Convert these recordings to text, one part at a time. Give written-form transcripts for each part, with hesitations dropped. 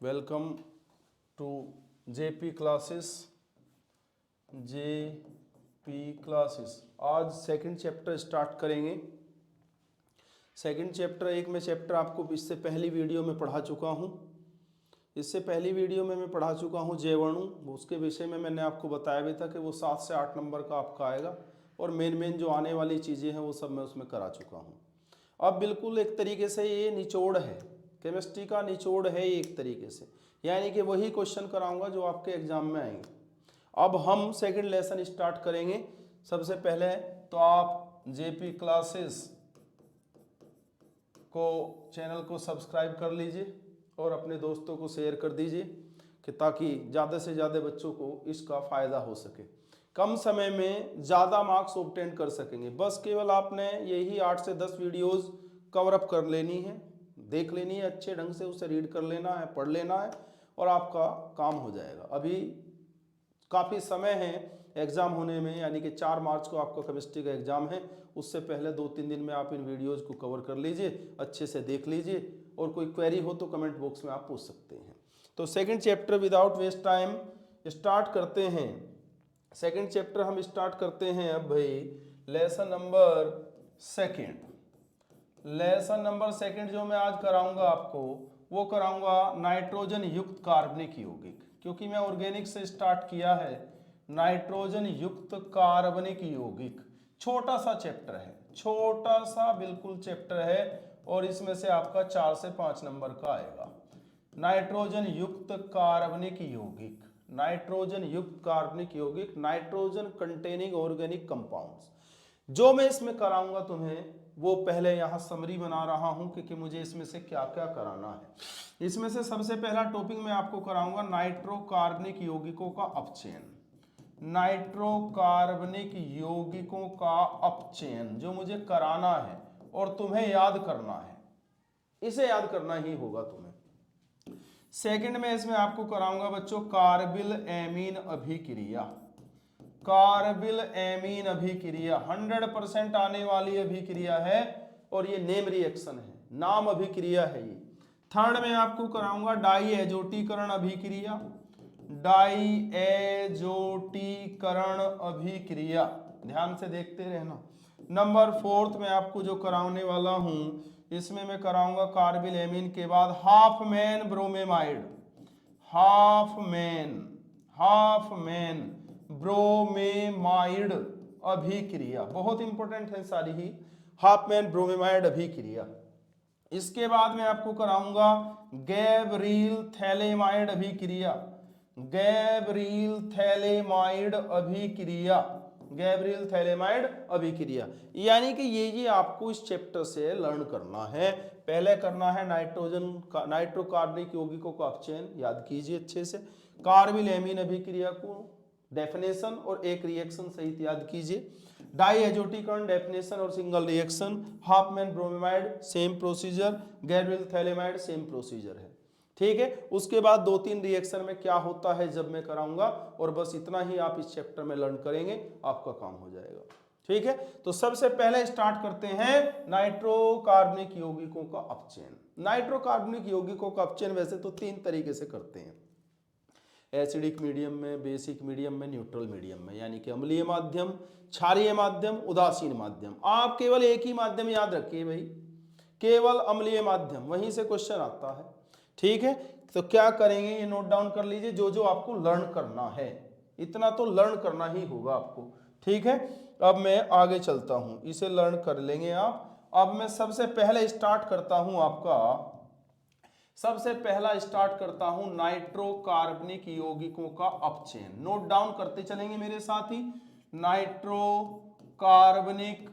Welcome to JP classes. आज second chapter start करेंगे। Second chapter एक मैं चैप्टर आपको इससे पहली वीडियो में पढ़ा चुका हूँ। इससे पहली वीडियो में मैं पढ़ा चुका हूँ जैवणु। उसके विषय में मैंने आपको बताया भी था कि वो 7 से 8 नंबर का आपका आएगा और मेन जो आने वाली चीज़ें हैं वो सब मैं उसमें करा चुका हूँ। अब बिल्कुल एक तरीके से ये निचोड़ है, केमिस्ट्री का निचोड़ है एक तरीके से, यानी कि वही क्वेश्चन कराऊंगा जो आपके एग्जाम में आएंगे। अब हम सेकंड लेसन स्टार्ट करेंगे। सबसे पहले तो आप जेपी क्लासेस को चैनल को सब्सक्राइब कर लीजिए और अपने दोस्तों को शेयर कर दीजिए कि ताकि ज़्यादा से ज़्यादा बच्चों को इसका फ़ायदा हो सके, कम समय में ज़्यादा मार्क्स ऑब्टेन कर सकेंगे। बस केवल आपने यही 8 से 10 वीडियोस कवर अप कर लेनी है, देख लेनी है, अच्छे ढंग से उसे रीड कर लेना है, पढ़ लेना है और आपका काम हो जाएगा। अभी काफ़ी समय है एग्ज़ाम होने में, यानी कि 4 मार्च को आपका केमिस्ट्री का एग्ज़ाम है। उससे पहले 2-3 दिन में आप इन वीडियोज़ को कवर कर लीजिए, अच्छे से देख लीजिए और कोई क्वेरी हो तो कमेंट बॉक्स में आप पूछ सकते हैं। तो second chapter without waste time start करते हैं। सेकंड चैप्टर हम स्टार्ट करते हैं अब भाई लेसन नंबर सेकंड जो मैं आज कराऊंगा आपको वो कराऊंगा नाइट्रोजन युक्त कार्बनिक यौगिक, क्योंकि मैं ऑर्गेनिक से स्टार्ट किया है। नाइट्रोजन युक्त कार्बनिक यौगिक छोटा सा चैप्टर है, छोटा सा बिल्कुल चैप्टर है और इसमें से आपका 4 से 5 नंबर का आएगा। नाइट्रोजन युक्त कार्बनिक यौगिक, नाइट्रोजन युक्त कार्बनिक यौगिक, नाइट्रोजन कंटेनिंग ऑर्गेनिक कंपाउंड्स। जो मैं इसमें कराऊंगा तुम्हें वो पहले यहाँ समरी बना रहा हूं कि मुझे इसमें से क्या क्या कराना है। इसमें से सबसे पहला टॉपिक मैं आपको कराऊंगा नाइट्रोकार्बनिक यौगिकों का अपचयन। नाइट्रोकार्बनिक यौगिकों का अपचयन जो मुझे कराना है और तुम्हें याद करना है, इसे याद करना ही होगा तुम्हें। सेकंड में इसमें आपको कराऊंगा बच्चों कार्बिल एमीन अभिक्रिया। कार्बिल एमीन अभिक्रिया 100% आने वाली अभिक्रिया है और ये नेम रिएक्शन है, नाम अभिक्रिया है ये। थर्ड में आपको कराऊंगा डाई एजोटीकरण अभिक्रिया, डाई एजोटीकरण अभिक्रिया, ध्यान से देखते रहना। नंबर 4 में आपको जो कराने वाला हूं इसमें मैं कराऊंगा कार्बिल एमीन के बाद हाफमैन ब्रोमेमाइड, हाफमैन ब्रोमेमाइड अभिक्रिया, बहुत इंपॉर्टेंट है सारी ही, हाफमैन ब्रोमेमाइड अभिक्रिया। इसके बाद मैं आपको कराऊंगा गैब्रियल थैलेमाइड अभिक्रिया, गैब्रियल थैलेमाइड अभिक्रिया, गैब्रियल थैलेमाइड अभिक्रिया। यानी कि ये आपको इस चैप्टर से लर्न करना है। पहले करना है नाइट्रोकार्बनिक यौगिकों का अपचयन, याद कीजिए अच्छे से। कार्बिल एमीन अभिक्रिया को डेफिनेशन और एक रिएक्शन सहित याद कीजिए। डाई एजोटीकरण डेफिनेशन और single reaction, Hopman bromamide same procedure, Gabriel phthalimide same procedure है, ठीक है। उसके बाद 2-3 रिएक्शन में क्या होता है जब मैं कराऊंगा, और बस इतना ही आप इस चैप्टर में लर्न करेंगे, आपका काम हो जाएगा, ठीक है। तो सबसे पहले स्टार्ट करते हैं नाइट्रोकार्बनिक यौगिकों का अपचयन। नाइट्रोकार्बनिक यौगिकों का अपचयन वैसे तो 3 तरीके से करते हैं, एसिडिक मीडियम में, बेसिक मीडियम में, न्यूट्रल मीडियम में, यानी कि अम्लीय माध्यम, क्षारीय माध्यम, उदासीन माध्यम। आप केवल एक ही माध्यम याद रखिए भाई, केवल अम्लीय माध्यम, वहीं से क्वेश्चन आता है, ठीक है। तो क्या करेंगे ये नोट डाउन कर लीजिए, जो आपको लर्न करना है, इतना तो लर्न करना ही होगा आपको, ठीक है। अब मैं आगे चलता हूं, इसे लर्न कर लेंगे आप। अब मैं सबसे पहले स्टार्ट करता हूं आपका, सबसे पहला स्टार्ट करता हूं नाइट्रोकार्बनिक यौगिकों का अपचयन। नोट डाउन करते चलेंगे मेरे साथ ही, नाइट्रोकार्बनिक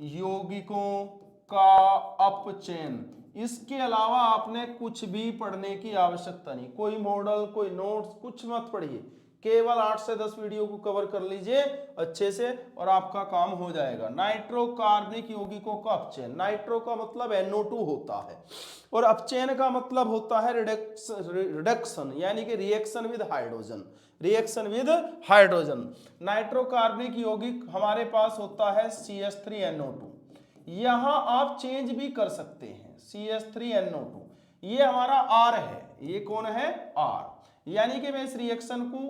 यौगिकों का अपचयन। इसके अलावा आपने कुछ भी पढ़ने की आवश्यकता नहीं, कोई मॉडल, कोई नोट्स, कुछ मत पढ़िए, केवल 8 से 10 वीडियो को कवर कर लीजिए अच्छे से और आपका काम हो जाएगा। नाइट्रोकार्बनिक यौगिकों का अपचयन, नाइट्रो का मतलब NO2 होता है और अपचयन का मतलब होता है रिडक्शन, यानी कि reaction with hydrogen, reaction with hydrogen. नाइट्रोकार्बनिक यौगिक हमारे पास होता है CH3NO2, यहां आप चेंज भी कर सकते हैं CH3NO2, ये हमारा R है, ये कौन है R, यानी कि मैं इस रिएक्शन को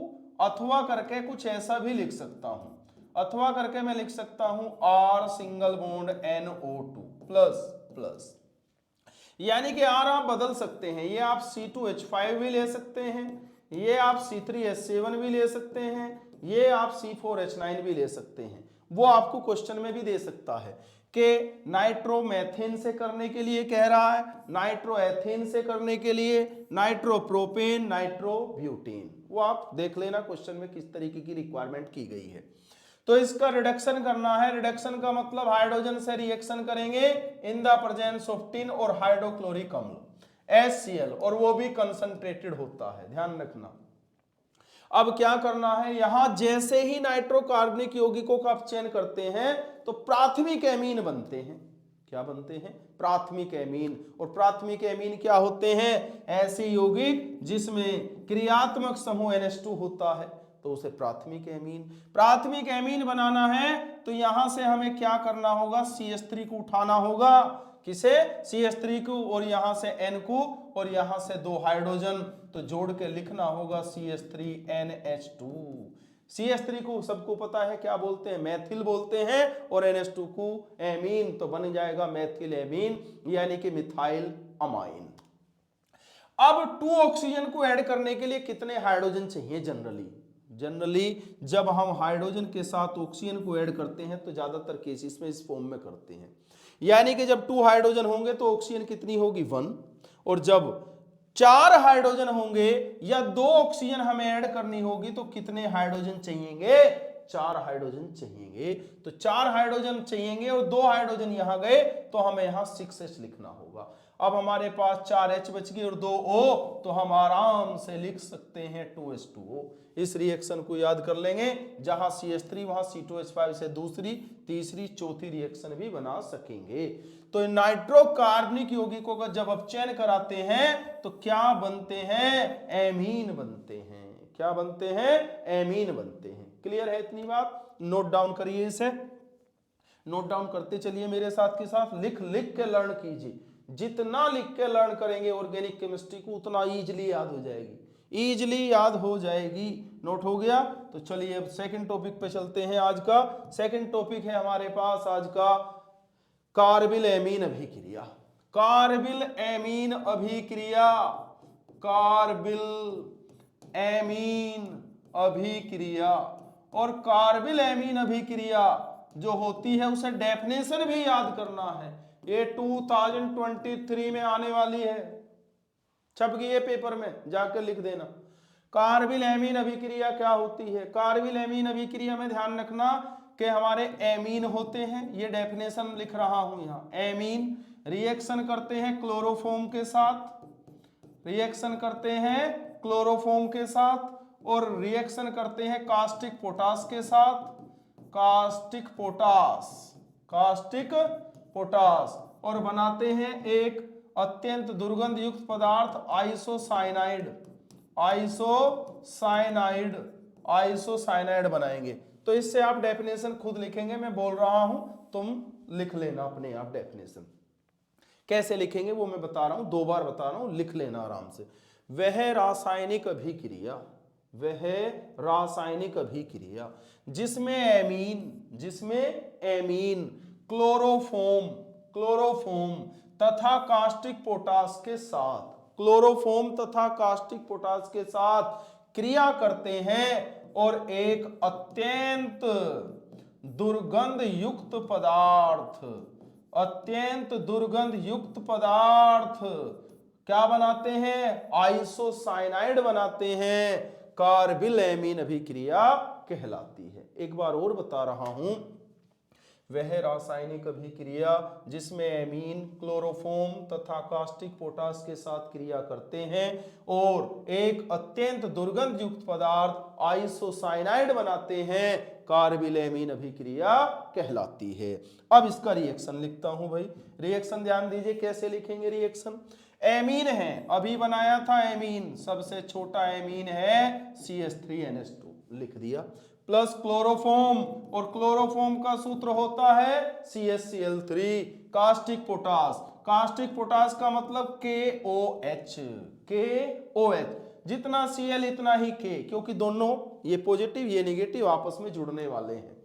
अथवा करके कुछ ऐसा भी लिख सकता हूं, अथवा करके मैं लिख सकता हूं R single bond NO2 plus plus, यानी कि R आप बदल सकते हैं, ये आप C2H5 भी ले सकते हैं, ये आप C3H7 भी ले सकते हैं, ये आप C4H9 भी ले सकते हैं। वो आपको क्वेश्चन में भी दे सकता है कि नाइट्रोमेथेन से करने के लिए कह रहा है, नाइट्रोएथेन से करने के लिए, नाइट्रोप्रोपेन, नाइट्रोब्यूटेन, वो आप देख लेना क्वेश्चन में किस तरीके की रिक्वायरमेंट की गई है। तो इसका रिडक्शन करना है, रिडक्शन का मतलब हाइड्रोजन से रिएक्शन करेंगे in the presence of tin और हाइड्रोक्लोरिक अम्ल HCl, और वो भी कंसंट्रेटेड होता है, ध्यान रखना। अब क्या करना है, यहां जैसे ही नाइट्रोकार्बनिक यौगिकों का आप चयन करते हैं तो प्राथमिक एमीन बनते हैं। क्या बनते हैं? प्राथमिक एमीन। और प्राथमिक एमीन क्या होते हैं? ऐसे यौगिक जिसमें क्रियात्मक समूह NH2 होता है, तो उसे प्राथमिक एमीन। प्राथमिक एमीन बनाना है तो यहां से हमें क्या करना होगा, CH3 को उठाना होगा। किसे? CH3 को, और यहां से N को, और यहां से 2 हाइड्रोजन, तो जोड़ के लिखना होगा CH3NH2। CH3 को सबको पता है क्या बोलते हैं, मैथिल बोलते हैं, और NH2 को एमीन, तो बन जाएगा मैथिल एमीन, यानी कि मिथाइल अमाइन। अब 2 ऑक्सीजन को ऐड करने के लिए कितने हाइड्रोजन चाहिए? जनरली जब हम हाइड्रोजन के साथ ऑक्सीजन को ऐड करते हैं तो ज्यादातर केसेस में इस फॉर्म में करते हैं, यानी कि जब 2 हाइड्रोजन होंगे तो ऑक्सीजन कितनी होगी? 1, और जब 4 हाइड्रोजन होंगे या 2 ऑक्सीजन हमें ऐड करनी होगी तो कितने हाइड्रोजन चाहिएंगे? 4 हाइड्रोजन चाहिएंगे। तो 4 हाइड्रोजन चाहिएंगे और 2 हाइड्रोजन यहां गए तो हमें यहां 6H लिखना होगा। अब हमारे पास 4H बच गई और 2 O, तो हम आराम से लिख सकते हैं 2H2O। इस रिएक्शन को याद कर लेंगे, जहां CH3 वहां C2H5 से दूसरी, तीसरी, चौथी रिएक्शन भी बना सकेंगे। तो नाइट्रोकार्बनिक यौगिकों का जब आप चयन कराते हैं तो क्या बनते हैं? एमीन बनते हैं। क्या बनते हैं? एमीन बनते हैं। क्लियर है इतनी बात? नोट डाउन करिए, इसे नोट डाउन करते चलिए मेरे साथ के साथ, लिख लिख के लर्न कीजिए। जितना लिख के लर्न करेंगे ऑर्गेनिक केमिस्ट्री को उतना इजीली याद हो जाएगी, इजीली याद हो जाएगी। नोट हो गया? तो चलिए अब सेकंड टॉपिक पे चलते हैं। आज का सेकंड टॉपिक है हमारे पास आज का कार्बिल एमीन अभिक्रिया। कार्बिल एमीन अभिक्रिया, कार्बिल एमीन अभिक्रिया। और कार्बिल एमीन अभिक्रिया जो होती है उसे डेफिनेशन भी याद करना है, ये 2023 में आने वाली है, छप गई है पेपर में, जाकर लिख देना। कार्बिल एमीन अभिक्रिया क्या होती है? कार्बिल एमीन अभिक्रिया में ध्यान रखना कि हमारे एमीन होते हैं, ये डेफिनेशन लिख रहा हूं यहां। एमीन रिएक्शन करते हैं क्लोरोफॉर्म के साथ, रिएक्शन करते हैं क्लोरोफॉर्म के साथ, और रिएक्शन करते हैं कास्टिक पोटास के साथ, कास्टिक पोटास, कास्टिक पोटास, और बनाते हैं एक अत्यंत दुर्गंध युक्त पदार्थ आइसोसाइनाइड, आइसोसाइनाइड, आइसोसाइनाइड बनाएंगे। तो इससे आप डेफिनेशन खुद लिखेंगे, मैं बोल रहा हूं तुम लिख लेना अपने आप डेफिनेशन। कैसे लिखेंगे वो मैं बता रहा हूं, 2 बार बता रहा हूं, लिख लेना आराम से। वह रासायनिक अभिक्रिया, वह रासायनिक अभिक्रिया जिसमें एमीन क्लोरोफॉर्म, क्लोरोफॉर्म तथा कास्टिक पोटास के साथ, क्लोरोफॉर्म तथा कास्टिक पोटास के साथ क्रिया करते हैं और एक अत्यंत दुर्गंध युक्त पदार्थ, अत्यंत दुर्गंध युक्त पदार्थ क्या बनाते हैं? आइसोसाइनाइड बनाते हैं। कार्बिल एमीन अभिक्रिया कहलाती है। एक बार और बता रहा हूं, वह रासायनिक अभिक्रिया जिसमें एमीन क्लोरोफॉर्म तथा कास्टिक पोटास के साथ क्रिया करते हैं और एक अत्यंत दुर्गंध युक्त पदार्थ आइसोसाइनाइड बनाते हैं, कार्बिल एमीन अभिक्रिया कहलाती है। अब इसका रिएक्शन लिखता हूं भाई, रिएक्शन ध्यान दीजिए कैसे लिखेंगे रिएक्शन। एमीन है, अभी बनाया था एमीन, सबसे छोटा एमीन है CH3NH2, लिख दिया, प्लस क्लोरोफॉर्म, और क्लोरोफॉर्म का सूत्र होता है CHCl3, caustic potash, caustic potash का मतलब KOH, KOH, जितना Cl इतना ही K, क्योंकि दोनों ये पॉजिटिव ये नेगेटिव आपस में जुड़ने वाले हैं।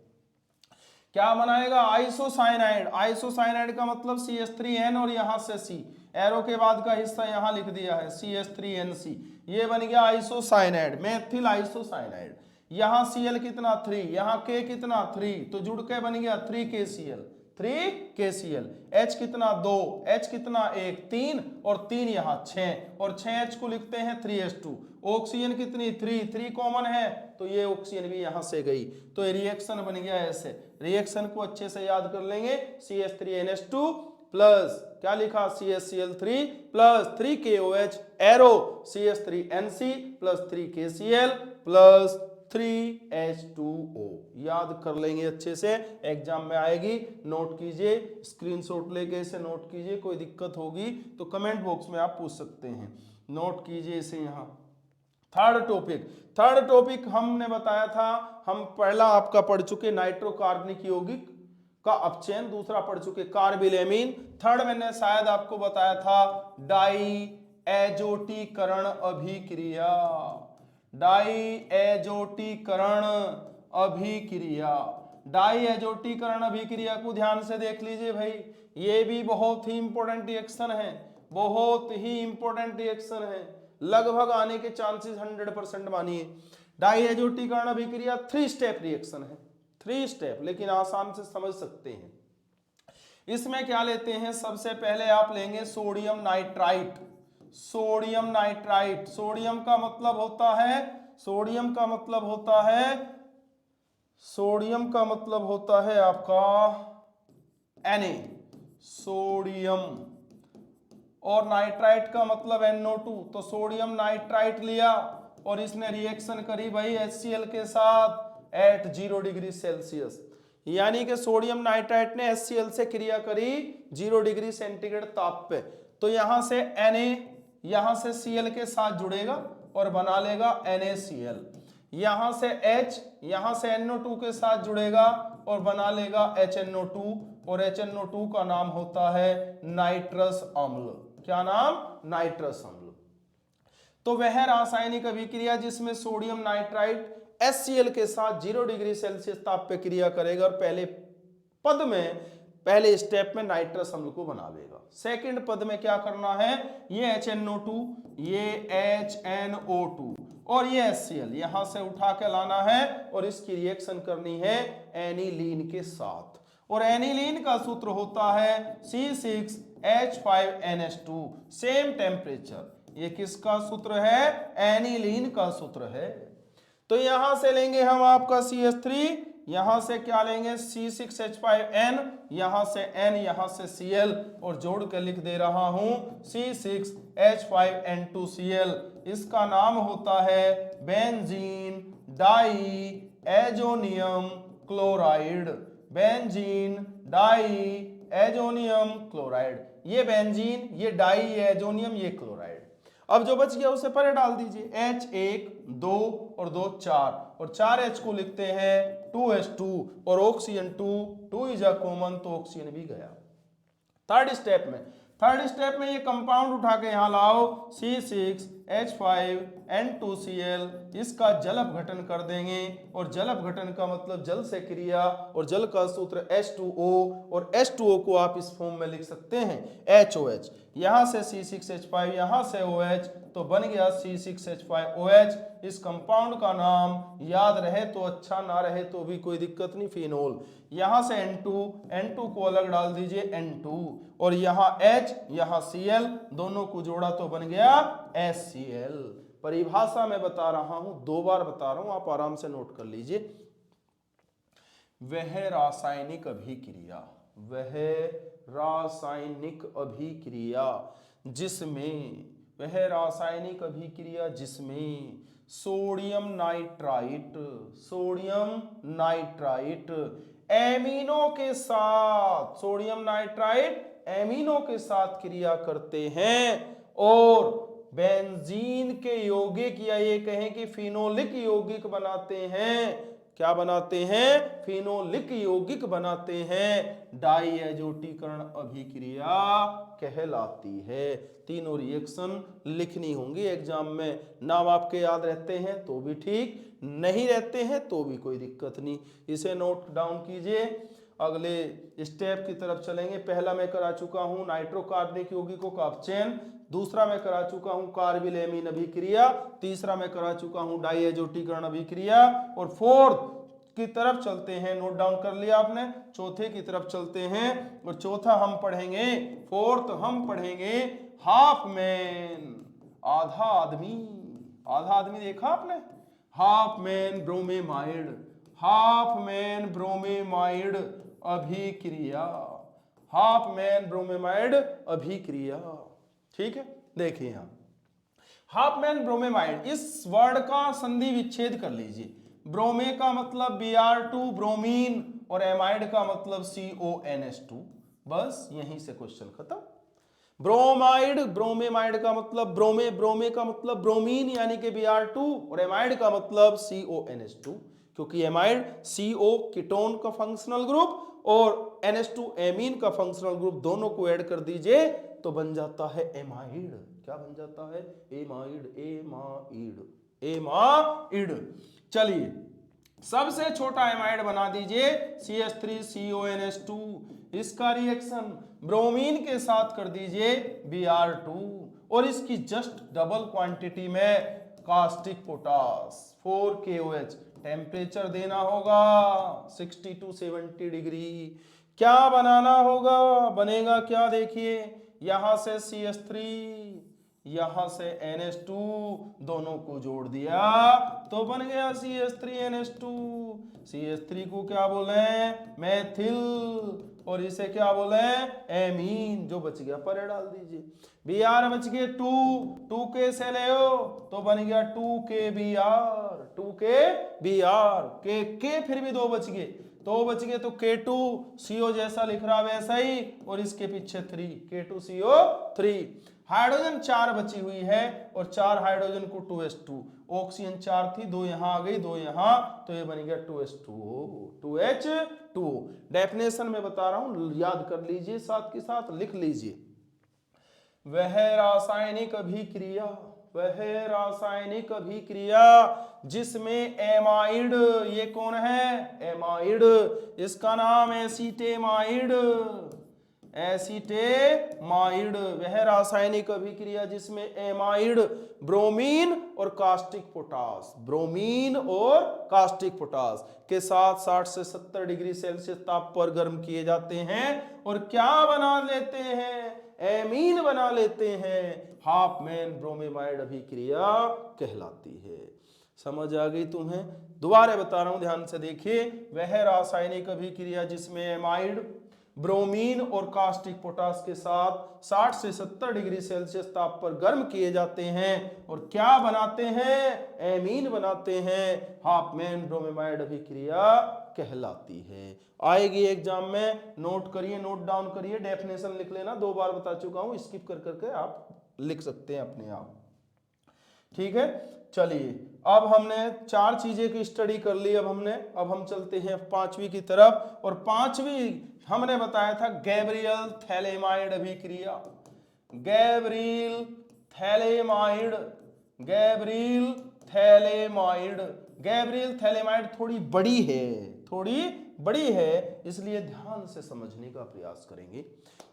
क्या बनाएगा? आइसोसाइनाइड। आइसोसाइनाइड का मतलब CH3N और यहां से C, एरो के बाद का हिस्सा यहां लिख दिया है CH3NC, ये बन गया आइसोसाइनाइड, मेथिल आइसोसाइनाइड। यहां Cl कितना 3, यहां K कितना 3, तो जुड़ के बन गया 3KCl, 3KCl। H कितना 2, H कितना 1, 3 और 3 यहाँ 6 और 6H को लिखते हैं 3H2। ऑक्सीजन कितनी 3 कॉमन है तो ये ऑक्सीजन भी यहाँ से गई, तो ये रिएक्शन बन गया ऐसे। रिएक्शन को अच्छे से याद कर लेंगे, CH3NH2 प्लस क्या लिखा CHCl3 plus 3KOH arrow CH3NC plus 3KCl plus 3H2O। याद कर लेंगे अच्छे से, एग्जाम में आएगी, नोट कीजिए, स्क्रीनशॉट लेके इसे नोट कीजिए, कोई दिक्कत होगी तो कमेंट बॉक्स में आप पूछ सकते हैं, नोट कीजिए इसे यहाँ। थर्ड टॉपिक हमने बताया था, हम पहला आपका पढ़ चुके नाइट्रोकार्बनिक यौगिक का अपचयन, दूसरा पढ़ चुके कार्बिलेमीन, थर्ड मैंने शायद आपको बताया था डाई एजोटीकरण अभिक्रिया, डाई एजोटीकरण अभिक्रिया। डाई एजोटीकरण अभिक्रिया को ध्यान से देख लीजिए भाई, ये भी बहुत ही इंपॉर्टेंट रिएक्शन है, बहुत ही इंपॉर्टेंट रिएक्शन है, लगभग आने के चांसेस 100% मानिए। डाई एजोटीकरण अभिक्रिया 3 स्टेप रिएक्शन है, 3 स्टेप, लेकिन आसान से समझ सकते हैं। इसमें क्या लेते हैं, सबसे पहले आप लेंगे sodium nitrite, sodium nitrite, sodium का मतलब होता है, सोडियम का मतलब होता है, सोडियम का मतलब होता है आपका Na, सोडियम, और नाइट्राइट का मतलब NO2, तो सोडियम नाइट्राइट लिया और इसने रिएक्शन करी भाई HCl के साथ एट 0 डिग्री सेल्सियस, यानी कि सोडियम नाइट्राइट ने HCl से क्रिया करी 0 डिग्री सेंटीग्रेड ताप पे, तो यहां से Na यहां से Cl के साथ जुड़ेगा और बना लेगा NaCl, यहां से H यहां से NO2 के साथ जुड़ेगा और बना लेगा HNO2, और HNO2 का नाम होता है नाइट्रस अम्ल। क्या नाम? नाइट्रस अम्ल। तो वह रासायनिक अभिक्रिया जिसमें सोडियम नाइट्राइट HCl के साथ 0 डिग्री सेल्सियस ताप पे क्रिया करेगा और पहले पद में, पहले स्टेप में नाइट्रस अम्ल को बनावेगा। सेकंड पद में क्या करना है, ये HNO2, ये HNO2 और ये HCl यहां से उठा के लाना है और इसकी रिएक्शन करनी है एनिलीन के साथ, और एनिलीन का सूत्र होता है C6H5NH2, सेम टेम्परेचर। ये किसका सूत्र है? एनिलीन का सूत्र है। तो यहां से लेंगे हम आपका CH3, यहां से क्या लेंगे C6H5N, यहां से N, यहां से Cl, और जोड़ कर लिख दे रहा हूं C6H5N2Cl। इसका नाम होता है benzene di azonium chloride, benzene di azonium chloride. ये बेंजीन, ये डाई, ये एजोनियम, ये क्लोराइड। अब जो बच गया उसे परे डाल दीजिए, H1 2 और 2 4, और 4H को लिखते हैं 2H2 और ऑक्सीजन 2 इज अ कॉमन, तो ऑक्सीजन भी गया। थर्ड स्टेप में ये कंपाउंड उठा के यहां लाओ C6H5N2Cl, इसका जल अपघटन कर देंगे, और जल अपघटन का मतलब जल से क्रिया, और जल का सूत्र H2O, और H2O को आप इस फॉर्म में लिख सकते हैं HOH, यहां से C6H5 यहां से OH, तो बन गया C6H5OH। इस कंपाउंड का नाम याद रहे तो अच्छा, ना रहे तो भी कोई दिक्कत नहीं, फिनोल। यहां से N2 को अलग डाल दीजिए N2, और यहां H यहां Cl, दोनों को जोड़ा तो बन गया HCl। परिभाषा में बता रहा हूं, 2 बार बता रहा हूं, आप आराम से नोट कर लीजिए। वह रासायनिक अभिक्रिया, वह रासायनिक अभिक्रिया जिसमें, वह रासायनिक अभिक्रिया जिसमें सोडियम नाइट्राइट एमिनो के साथ, सोडियम नाइट्राइट एमिनो के साथ क्रिया करते हैं और बेंजीन के यौगिक, या ये कहें कि फिनोलिक यौगिक बनाते हैं। क्या बनाते हैं, फिनोलिक यौगिक बनाते हैं, डाइएजोटीकरण अभिक्रिया कहलाती है। तीनों रिएक्शन लिखनी होंगी एग्जाम में। नाम आपके याद रहते हैं तो भी ठीक, नहीं रहते हैं तो भी कोई दिक्कत नहीं, इसे नोट डाउन कीजिए। अगले स्टेप की तरफ चलेंगे। पहला मैं करा चुका हूं नाइट्रोकार्बनिक यौगिकों का अपचयन, दूसरा मैं करा चुका हूं कार्बिल-एमीन अभिक्रिया, तीसरा मैं करा चुका हूं डाइएजोटीकरण अभिक्रिया, और फोर्थ की तरफ चलते हैं। नोट डाउन कर लिया आपने। चौथे की तरफ चलते हैं और चौथा हम पढ़ेंगे, फोर्थ हम पढ़ेंगे हाफ मैन, आधा आदमी। आधा आदमी देखा आपने, half man bromamide, half man bromamide अभिक्रिया, हाफ मैन ब्रोमेमाइड अभिक्रिया। ठीक है, देखिए यहां हाफ मैन ब्रोमेमाइड, इस वर्ड का संधि विच्छेद कर लीजिए। ब्रोमे का मतलब Br2 ब्रोमीन और एमाइड का मतलब CONH2, बस यहीं से क्वेश्चन खत्म। ब्रोमाइड, ब्रोमेमाइड का मतलब ब्रोमे, ब्रोमे का मतलब ब्रोमीन यानी कि Br2 और एमाइड का मतलब CONH2, क्योंकि एमाइड CO कीटोन का फंक्शनल ग्रुप और NH2 एमीन का फंक्शनल ग्रुप, दोनों को ऐड कर दीजिए तो बन जाता है एमाइड। क्या बन जाता है, एमाइड, एमाइड, एमाइड। चलिए सबसे छोटा एमाइड बना दीजिए CH3CONH2, इसका रिएक्शन ब्रोमीन के साथ कर दीजिए Br2 और इसकी जस्ट डबल क्वांटिटी में कास्टिक पोटास 4KOH। टेम्परेचर देना होगा 60 to 70 डिग्री। क्या बनाना होगा, बनेगा क्या, देखिए यहां से CH3, यहां से NH2, दोनों को जोड़ दिया तो बन गया CH3NH2। CH3 को क्या बोले, मैथिल, और इसे क्या बोले, एमीन। जो बच गया परे डाल दीजिए। Br बच गए 2, 2K से ले तो बन गया 2KBr, 2KBr, K फिर भी 2 बच गए, तो बच गए तो K2 CO जैसा लिख रहा वैसा ही, और इसके पीछे 3, K2CO3। हाइड्रोजन 4 बची हुई है और 4 हाइड्रोजन को 2s2, ऑक्सीजन 4 थी, 2 यहां आ गई, 2 यहां, तो ये बन गया 2s2O, 2H2O। डेफिनेशन में बता रहा हूं, याद कर लीजिए, साथ के साथ लिख लीजिए। वह रासायनिक अभिक्रिया, वह रासायनिक अभिक्रिया जिसमें एमाइड, ये कौन है, एमाइड, इसका नाम एसीटेमाइड, एसीटेमाइड। वह रासायनिक अभिक्रिया जिसमें एमाइड ब्रोमीन और कास्टिक पोटास, ब्रोमीन और कास्टिक पोटास के साथ 60 से 70 डिग्री सेल्सियस ताप पर गर्म किए जाते हैं और क्या बना लेते हैं, एमीन बना लेते हैं। हाफ मैन ब्रोमेमाइड अभिक्रिया कहलाती है। समझ आ गई तुम्हें, दोबारा बता रहा हूं, ध्यान से देखिए। वह रासायनिक अभिक्रिया जिसमें एमाइड ब्रोमीन और कास्टिक पोटास के साथ 60 से 70 डिग्री सेल्सियस ताप पर गर्म किए जाते हैं और क्या बनाते हैं, एमीन बनाते हैं, हाफ मैन ब्रोमेमाइड अभिक्रिया कहलाती है। आएगी एग्जाम में, नोट करिए, नोट डाउन करिए, डेफिनेशन लिख लेना, 2 बार बता चुका हूं, स्किप कर करके आप लिख सकते हैं अपने आप। ठीक है, चलिए अब हमने 4 चीजें की स्टडी कर ली। अब हम चलते हैं 5वीं की तरफ, और 5वीं हमने बताया था गैब्रियल थैलेमाइड अभिक्रिया। Gabriel phthalimide, Gabriel phthalimide, Gabriel phthalimide थोड़ी बड़ी है, थोड़ी बड़ी है, इसलिए ध्यान से समझने का प्रयास करेंगे।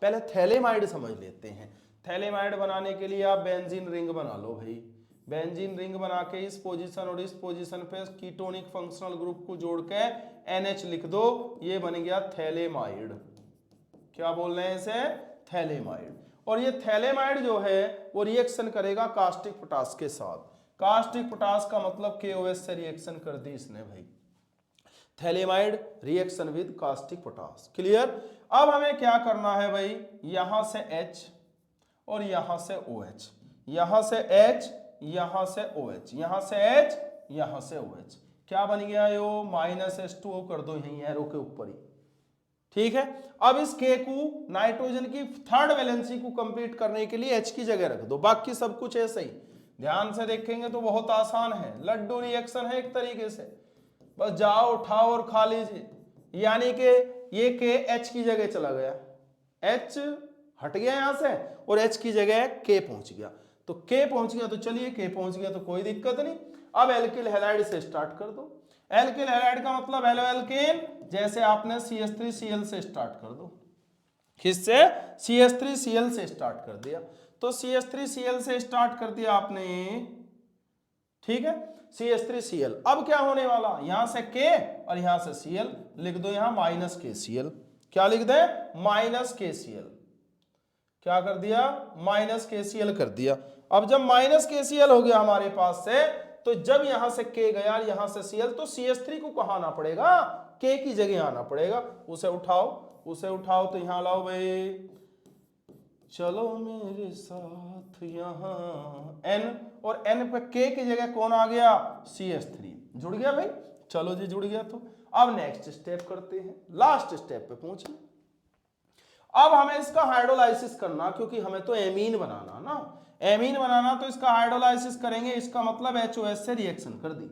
पहले थैलेमाइड समझ लेते हैं। थैलेमाइड बनाने के लिए आप बेंजीन रिंग बना लो भाई। बेंजीन रिंग बना के इस पोजीशन और इस पोजीशन पे कीटोनिक फंक्शनल ग्रुप को जोड़ के NH लिख दो, ये बन गया थैलेमाइड। क्या बोल रहे हैं इसे, थैलेमाइड। और ये थैलेमाइड जो है वो रिएक्शन करेगा कास्टिक पोटास के साथ। कास्टिक पोटास का मतलब KOH से रिएक्शन कर दी इसने भाई। Phthalimide reaction with caustic potash, clear. अब हमें क्या करना है भाई, यहां से H और यहां से OH, यहां से H, यहां से OH, यहां से H, यहां से OH, क्या बन गया यो, -H2O कर दो यहीं एरो के ऊपर ही। ठीक है, अब इस K को नाइट्रोजन की 3rd वैलेंसी को कंप्लीट करने के लिए H की जगह रख दो, बाकी सब कुछ ऐसे ही। ध्यान से देखेंगे तो बहुत आसान है, लड्डू रिएक्शन है एक तरीके से। बस जाओ उठाओ और खा लीजिए, यानी कि ये के एच की जगह चला गया, एच हट गया यहां से और एच की जगह के पहुंच गया, तो के पहुंच गया तो चलिए के पहुंच गया तो कोई दिक्कत नहीं। अब एल्किल हैलाइड से स्टार्ट कर दो। एल्किल हैलाइड का मतलब एलो एल्केन, जैसे आपने CH3Cl से स्टार्ट कर दो, किससे? CH3Cl से स्टार्ट कर दिया, तो CH3Cl से स्टार्ट कर दिया आपने, ठीक है, CH3Cl। अब क्या होने वाला, यहां से K और यहां से Cl लिख दो, यहां -KCl, क्या लिख दे? -KCl, क्या कर दिया? -KCl कर दिया। अब जब -KCl हो गया हमारे पास से, तो जब यहां से K गया यहां से Cl, तो CH3 को कहां आना पड़ेगा? K की जगह आना पड़ेगा, उसे उठाओ, उसे उठाओ, तो यहां लाओ भाई, चलो मेरे साथ यहां N, और N पे K की जगह कौन आ गया? CH3, जुड़ गया भाई, चलो जी जुड़ गया। तो अब नेक्स्ट स्टेप करते हैं, लास्ट स्टेप पे पहुंचे। अब हमें इसका हाइड्रोलाइसिस करना, क्योंकि हमें तो एमीन बनाना ना, एमीन बनाना, तो इसका हाइड्रोलाइसिस करेंगे, इसका मतलब HOH से रिएक्शन कर दी,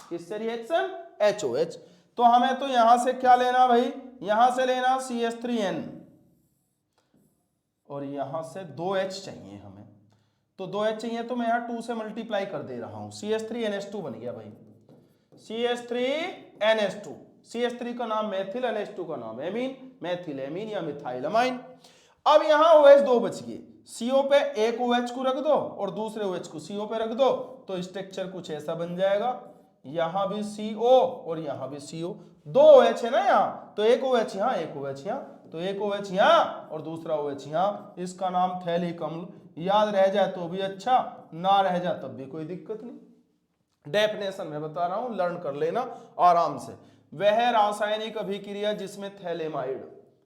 किससे रिएक्शन? HOH। तो हमें तो यहां से क्या लेना भाई, यहां से लेना CH3N, और यहां से 2H चाहिए हमें, तो 2H चाहिए, तो मैं यहां 2 से मल्टीप्लाई कर दे रहा हूं, CH3NH2 बन गया भाई, CH3NH2, CH3 का नाम मेथिल, NH2 का नाम एमीन, मेथिल एमीन या मिथाइल अमाइन। अब यहां OH 2 बच गए, CO पे एक OH को रख दो और दूसरे OH को CO पे रख दो, तो स्ट्रक्चर कुछ ऐसा बन जाएगा, यहां भी CO और यहां भी CO, 2 OH है ना यहां, तो एक OH यहां, एक OH यहां, तो एक OH यहां और दूसरा OH यहां, इसका नाम थैलिक अम्ल। याद रह जाए तो भी अच्छा, ना रह जाए तब भी कोई दिक्कत नहीं, डेफिनेशन में बता रहा हूं, लर्न कर लेना आराम से। वह रासायनिक अभिक्रिया जिसमें थैलेमाइड,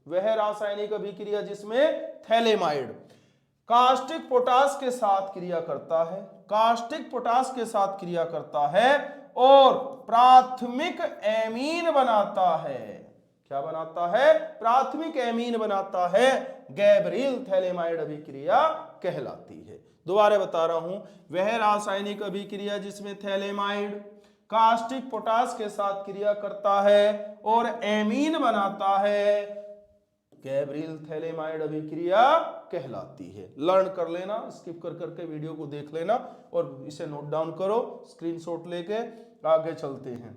वह रासायनिक अभिक्रिया जिसमें थैलेमाइड कास्टिक पोटास के साथ क्रिया करता है, कास्टिक पोटास के साथ क्रिया करता है और प्राथमिक एमीन बनाता है, क्या बनाता है? प्राथमिक एमीन बनाता है, गैब्रियल थैलेमाइड अभिक्रिया कहलाती है। दोबारा बता रहा हूं, वह रासायनिक अभिक्रिया जिसमें थैलेमाइड कास्टिक पोटास के साथ क्रिया करता है और एमीन बनाता है, गैब्रियल थैलेमाइड अभिक्रिया कहलाती है। लर्न कर लेना, स्किप कर करके वीडियो को देख लेना और इसे नोट डाउन करो, स्क्रीनशॉट लेके आगे चलते हैं।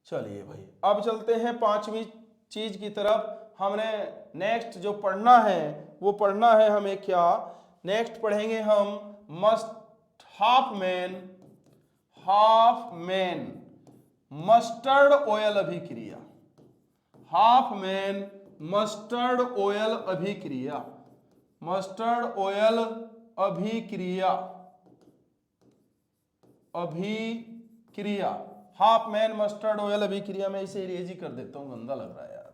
चलिए भाई, अब चलते हैं 5वीं चीज की तरफ। हमने नेक्स्ट जो पढ़ना है वो पढ़ना है हमें क्या? नेक्स्ट पढ़ेंगे हम हाफ मैन मस्टर्ड ऑयल अभिक्रिया, हाफ मैन मस्टर्ड ऑयल अभिक्रिया, मस्टर्ड ऑयल अभिक्रिया, अभिक्रिया, हाफ मैन मस्टर्ड ऑयल अभिक्रिया। में इसे इरेज ही कर देता हूं, गंदा लग रहा है यार,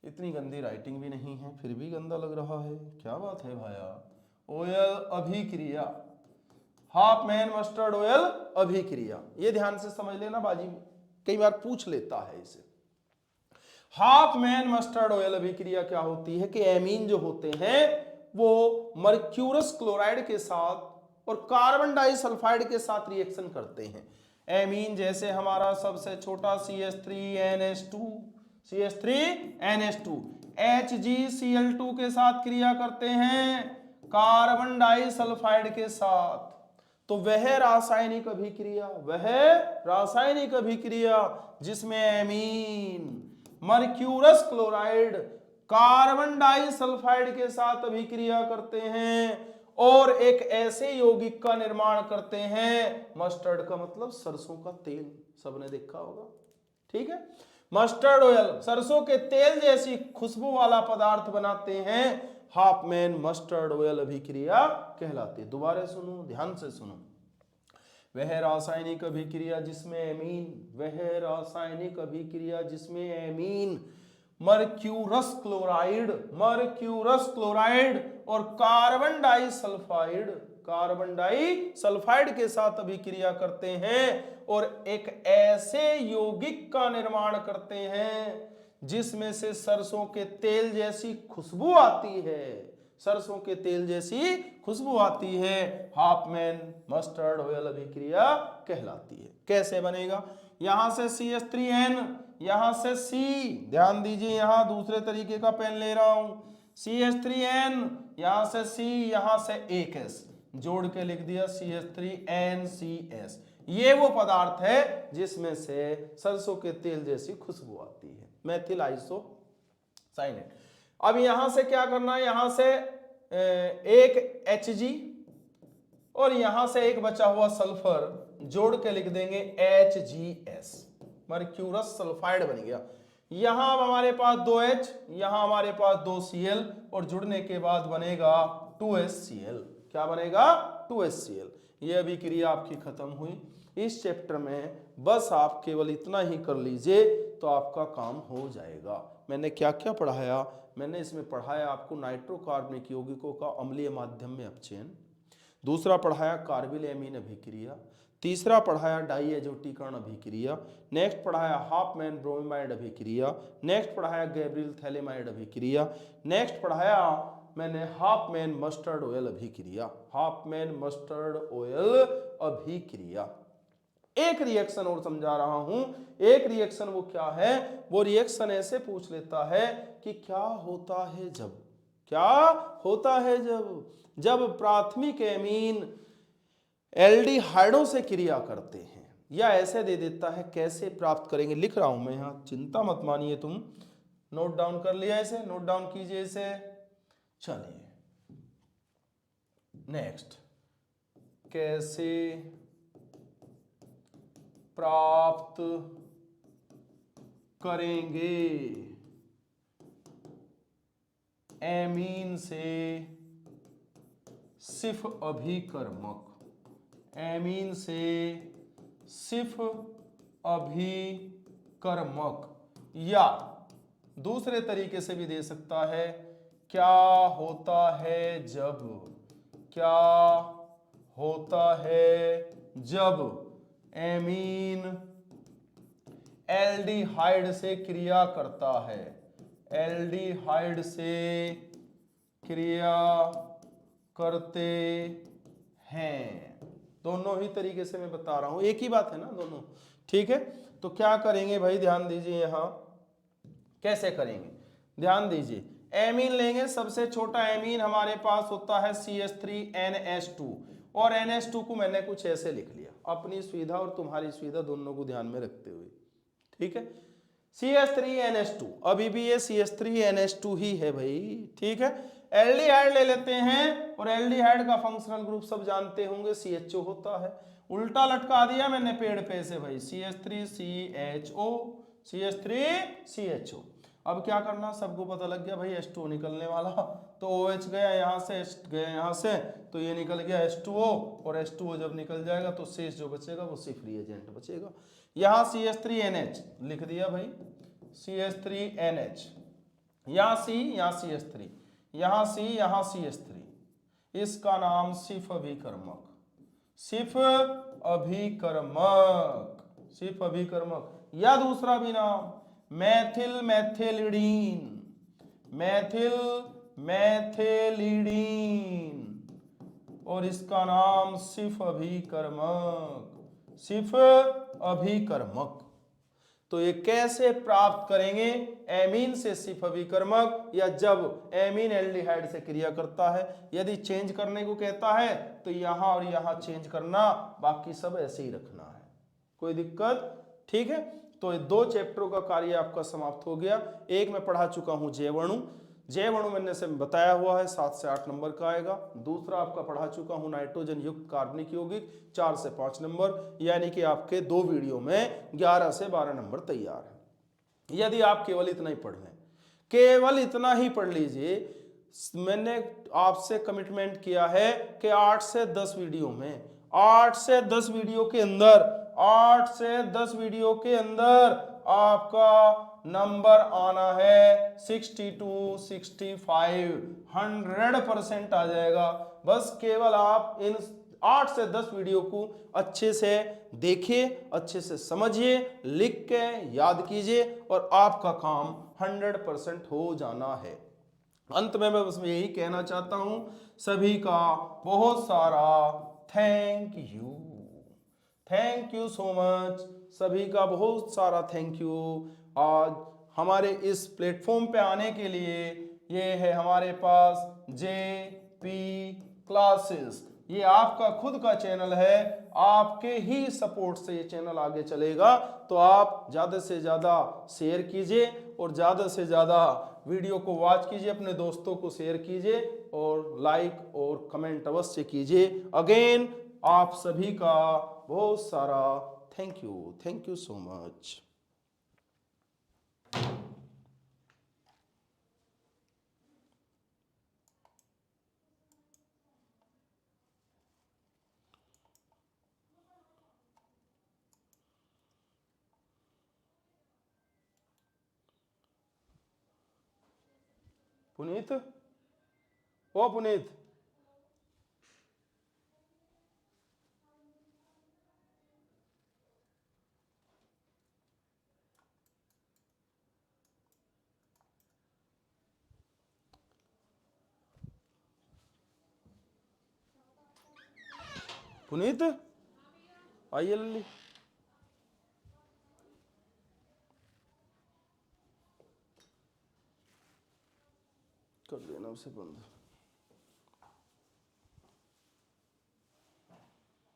इतनी गंदी राइटिंग भी नहीं है फिर भी गंदा लग रहा है, क्या बात है भाया। ऑयल अभिक्रिया, हाफ मैन मस्टर्ड ऑयल अभिक्रिया, ये ध्यान से समझ लेना बाजी, कई बार पूछ लेता है इसे। हाफ मैन मस्टर्ड ऑयल अभिक्रिया क्या होती है कि एमीन जो होते हैं वो मर्क्यूरस क्लोराइड के साथ और कार्बन डाइसल्फाइड के साथ रिएक्शन करते हैं। एमीन जैसे हमारा सबसे छोटा CH3NH2, CH3NH2 HgCl2 के साथ क्रिया करते हैं कार्बन डाइसल्फाइड के साथ, तो वह रासायनिक अभिक्रिया, वह रासायनिक अभिक्रिया जिसमें amine mercurous chloride carbon disulphide के साथ अभिक्रिया करते हैं और एक ऐसे यौगिक का निर्माण करते हैं, मस्टर्ड का मतलब सरसों का तेल, सबने देखा होगा, ठीक है। मस्टर्ड ऑयल सरसों के तेल जैसी खुशबू वाला पदार्थ बनाते हैं, हाफ मैन मस्टर्ड ऑयल अभिक्रिया कहलाती है। दोबारा सुनो, ध्यान से सुनो, वह रासायनिक अभिक्रिया जिसमें एमीन, वह रासायनिक अभिक्रिया जिसमें amine mercurous chloride, mercurous chloride और कार्बन डाइसल्फाइड के साथ अभिक्रिया करते हैं और एक ऐसे यौगिक का निर्माण करते हैं जिसमें से सरसों के तेल जैसी खुशबू आती है, सरसों के तेल जैसी खुशबू आती है, हाफमैन मस्टर्ड ऑयल अभिक्रिया कहलाती है। कैसे बनेगा? यहां से CH3N, यहां से C, ध्यान दीजिए यहां दूसरे तरीके का पेन ले रहा हूं, CH3N, यहां से C, यहां से एक S, जोड़ के लिख दिया CH3NCS। ये वो पदार्थ है जिसमें से सरसों के तेल जैसी खुशबू आती है, मेथिल आइसोसाइनेट। अब यहां से क्या करना है, यहां से एक Hg और यहां से एक बचा हुआ सल्फर जोड़ के लिख देंगे HgS, मर्क्यूरस सल्फाइड बन गया। यहां अब हमारे पास 2H, यहां हमारे पास 2Cl और जुड़ने के बाद बनेगा 2HCl। क्या बनेगा? 2HCl। ये अभिक्रिया आपकी खत्म हुई। इस चैप्टर में बस आप केवल इतना ही कर लीजिए तो आपका काम हो जाएगा। मैंने क्या क्या पढ़ाया? मैंने इसमें पढ़ाया आपको नाइट्रोकार्बनिक यौगिकों का अम्लीय माध्यम में अपचयन, दूसरा पढ़ाया कार्बिल एमीन अभिक्रिया, तीसरा पढ़ाया डाईएजोटीकरण अभिक्रिया, नेक्स्ट पढ़ाया हाफमैन ब्रोमीमाइड अभिक्रिया, नेक्स्ट पढ़ाया गैब्रियल थैलेमाइड अभिक्रिया, नेक्स्ट पढ़ाया मैंने हाफमैन मस्टर्ड ऑयल अभिक्रिया, हाफमैन मस्टर्ड ऑयल अभिक्रिया। एक रिएक्शन और समझा रहा हूं, एक रिएक्शन वो क्या है? वो रिएक्शन ऐसे पूछ लेता है कि क्या होता है जब, क्या होता है जब प्राथमिक एमीन एल्डिहाइडों से क्रिया करते हैं, या ऐसे दे देता है कैसे प्राप्त करेंगे, लिख रहा हूं मैं यहां, चिंता मत मानिए, तुम नोट डाउन कर लिया, इसे नोट डाउन कीजिए इसे। चलिए नेक्स्ट, कैसे प्राप्त करेंगे एमीन से सिर्फ अभिकर्मक, एमीन से सिर्फ अभिकर्मक, या दूसरे तरीके से भी दे सकता है, क्या होता है जब, क्या होता है जब एमीन एल्डिहाइड से क्रिया करता है, एल्डिहाइड से क्रिया करते हैं। दोनों ही तरीके से मैं बता रहा हूं, एक ही बात है ना दोनों, ठीक है। तो क्या करेंगे भाई, ध्यान दीजिए यहां कैसे करेंगे, ध्यान दीजिए। एमीन लेंगे, सबसे छोटा एमीन हमारे पास होता है CH3NH2, और NH2 को मैंने कुछ ऐसे लिख लिया, अपनी सुविधा और तुम्हारी सुविधा दोनों को ध्यान में रखते हुए, ठीक है। CH3NH2, अभी भी ये CH3NH2 ही है भाई, ठीक है। एल्डिहाइड ले लेते हैं, और एल्डिहाइड का फंक्शनल ग्रुप सब जानते होंगे, CHO होता है। उल्टा लटका दिया मैंने पेड़ पे से भाई, CH3CHO, CH3CHO। अब क्या करना, सबको पता लग गया भाई H2O निकलने वाला, तो OH गया यहाँ से, H गया यहाँ से, तो ये निकल गया H2O, और H2O जब निकल जाएगा तो शेष जो बचेगा वो सिर्फ रिएजेंट बचेगा। यहाँ CH3NH लिख दिया भाई, CH3NH, यहाँ C, यहाँ CH3, यहाँ C, यहाँ CH3, इसका नाम सिर्फ अभिकर्मक, सिर्फ अभिकर्मक, सिर्फ अभिकर्मक, या दूसरा भी नाम मैथिल मैथिलिडीन, मैथिल मैथिलिडीन, और इसका नाम सिर्फ अभिकर्मक, सिर्फ अभिकर्मक। तो ये कैसे प्राप्त करेंगे एमीन से सिर्फ अभिकर्मक, या जब एमीन एल्डिहाइड से क्रिया करता है। यदि चेंज करने को कहता है तो यहां और यहां चेंज करना, बाकी सब ऐसे ही रखना है, कोई दिक्कत, ठीक है। तो ये 2 चैप्टरों का कार्य आपका समाप्त हो गया। एक मैं पढ़ा चुका हूं जैवणु, जैवणु मैंने से बताया हुआ है 7 से 8 नंबर का आएगा। दूसरा आपका पढ़ा चुका हूं नाइट्रोजन युक्त कार्बनिक यौगिक, 4 से 5 नंबर, यानी कि आपके 2 वीडियो में 11 से 12 नंबर तैयार है। यदि आप केवल इतना ही पढ़ लें, केवल इतना ही पढ़ लीजिए, मैंने आपसे कमिटमेंट किया है कि 8 से 10 वीडियो में, 8 से 10 वीडियो के अंदर, 8 से 10 वीडियो के अंदर आपका नंबर आना है 62, 65, 100% आ जाएगा। बस केवल आप इन 8 से 10 वीडियो को अच्छे से देखिए, अच्छे से समझिए, लिख के याद कीजिए, और आपका काम 100% हो जाना है। अंत में मैं बस यही कहना चाहता हूं, सभी का बहुत सारा thank you. Thank you so much, सभी का बहुत सारा थैंक यू। आज हमारे इस प्लेटफॉर्म पे आने के लिए, ये है हमारे पास JP क्लासेस, ये आपका खुद का चैनल है, आपके ही सपोर्ट से ये चैनल आगे चलेगा। तो आप ज़्यादा से ज़्यादा शेयर कीजिए और ज़्यादा से ज़्यादा वीडियो को वॉच कीजिए, अपने दोस्तों को शेयर कीजिए और लाइक और कमेंट अवश्य कीजिए। अगेन आप सभी का बहुत सारा thank you so much. Puneet, ओ पुनीत, पुनीत आइए लल्ली, कर देना उसे बंद।